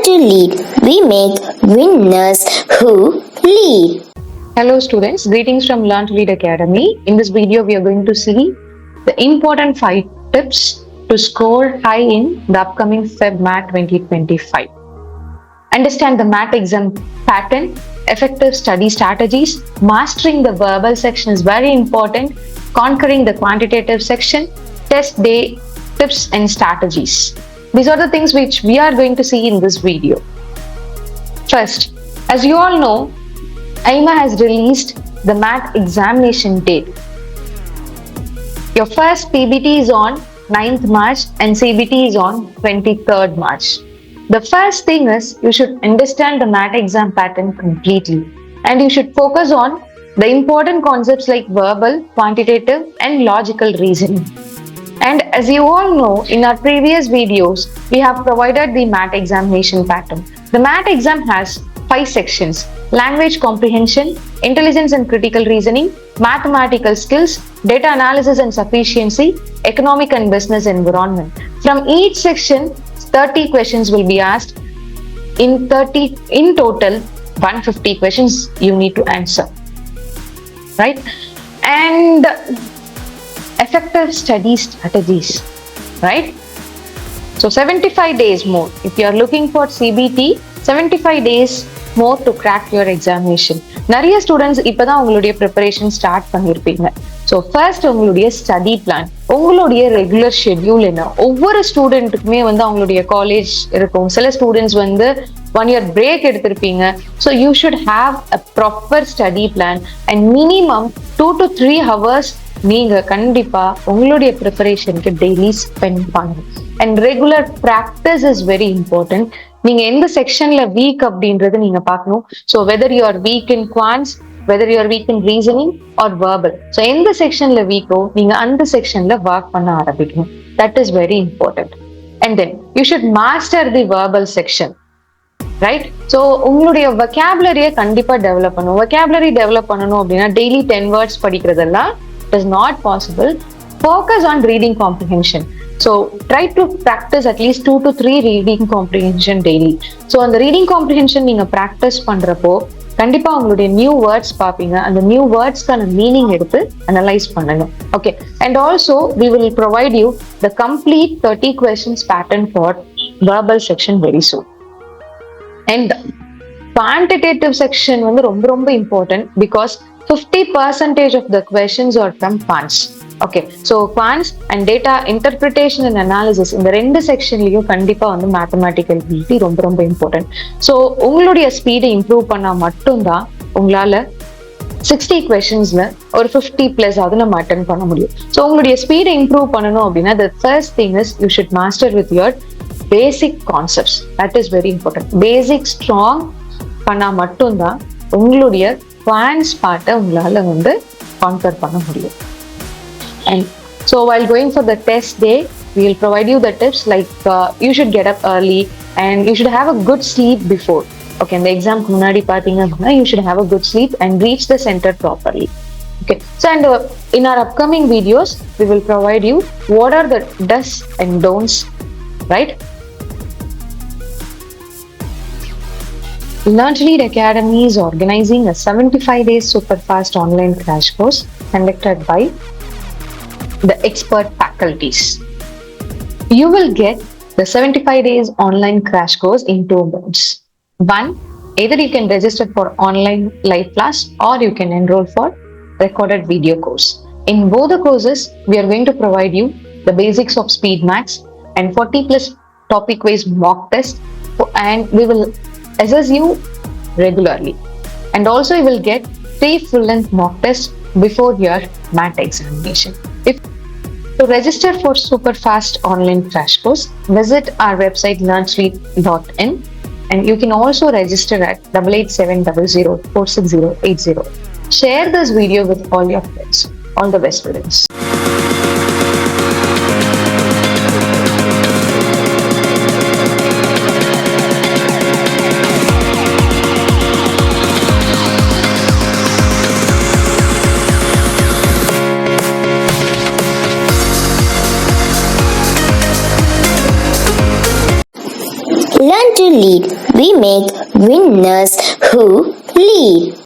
to lead. We make winners who lead. Hello students, greetings from Learn to Lead Academy. In this video, we are going to see the important 5 tips to score high in the upcoming Feb MAT 2025. Understand the MAT exam pattern, effective study strategies, mastering the verbal section is very important, conquering the quantitative section, test day tips and strategies. These are the things which we are going to see in this video. First, as you all know, AIMA has released the MAT examination date. Your first PBT is on 9th March and CBT is on 23rd March. The first thing is you should understand the MAT exam pattern completely and you should focus on the important concepts like verbal, quantitative and logical reasoning. And as you all know, in our previous videos, we have provided the MAT examination pattern. The MAT exam has 5 sections: language comprehension, intelligence and critical reasoning, mathematical skills, data analysis and sufficiency, economic and business environment. From each section, 30 questions will be asked. In total, 150 questions you need to answer. Right? And effective study strategies. Right? So 75 days more. If you are looking for CBT, 75 days more to crack your examination. நிறைய students இப்பதான் உங்களுடைய preparation start பண்ணியிருப்பீங்க. So first உங்களுடைய study plan, உங்களுடைய regular schedule என்ன? ஒவ்வொரு ஸ்டூடெண்ட்டுக்குமே அவங்களுடைய காலேஜ் இருக்கும். சில ஸ்டூடெண்ட்ஸ் 1 year பிரேக் எடுத்திருப்பீங்க. So you should have a proper study plan and minimum 2 to 3 hours நீங்க கண்டிப்பா உங்களுடைய ப்ரிப்பரேஷனுக்கு டெய்லி ஸ்பெண்ட் பண்ணணும். And regular practice is very important. நீங்க எந்த செக்ஷன்ல வீக் அப்படின்றது நீங்க பார்க்கணும். So whether you are weak in quants, whether you are weak in reasoning or verbal, so எந்த செக்ஷன்ல வீக்கோ நீங்க அந்த செக்ஷன்ல ஒர்க் பண்ண ஆரம்பிக்கணும். That is very important. And then you should master the verbal section. Right? So உங்களுடைய வொக்காபுலரியை கண்டிப்பா டெவலப் பண்ணணும். வொக்காபுலரி டெவலப் பண்ணணும் அப்படின்னா டெய்லி 10 words படிக்கிறதெல்லாம் it is not possible. Focus on reading comprehension. So try to practice at least 2 to 3 reading comprehension daily. So அந்த reading comprehension நீங்க practice பண்றப்போ கண்டிப்பா உங்களுடைய நியூ வேர்ட்ஸ் பார்ப்பீங்க. அந்த நியூ வேர்ட்ஸ்க்கான மீனிங் எடுத்து அனலைஸ் பண்ணுங்க. Okay. And also we will provide you the complete 30 questions pattern for verbal section very soon. And quantitative section ரொம்ப important because 50% of the questions are from quants. Okay, so quants and data interpretation and analysis இந்த 2 செக்ஷன்லயும் கண்டிப்பா mathematical ability ரொம்ப important. So உங்களுடைய ஸ்பீடை improve பண்ணா மட்டும்தான் உங்களால 60 questionsல ஒரு 50+ ஆவது நம்ம அட்டெண்ட் பண்ண முடியும். ஸோ உங்களுடைய ஸ்பீடை இம்ப்ரூவ் பண்ணணும் அப்படின்னா the first thing is you should master with your basic concepts. That is very important. Basic strong பண்ணா மட்டும்தான் உங்களுடைய quants பார்ட்டை உங்களால கான்கர் பண்ண முடியும். And so while going for the test day, we will provide you the tips like you should get up early and you should have a good sleep before. Okay, in the exam முன்னாடி பாத்தீங்க அப்படின்னா you should have a good sleep and reach the center properly. Okay, so and in our upcoming videos, we will provide you what are the do's and don'ts, right? Learn to Lead Academy is organizing a 75-day super fast online crash course conducted by the expert faculties. You will get the 75 days online crash course in 2 modes. One, either you can register for online live class or you can enroll for recorded video course. In both the courses, we are going to provide you the basics of speed maths and 40+ topic-wise mock test, and we will assess you regularly. And also you will get 3 full-length mock tests before your MAT examination. To register for super fast online crash course, visit our website learntolead.in and you can also register at 8870046080. Share this video with all your friends. All the best, students. Learn to lead. We make winners who lead.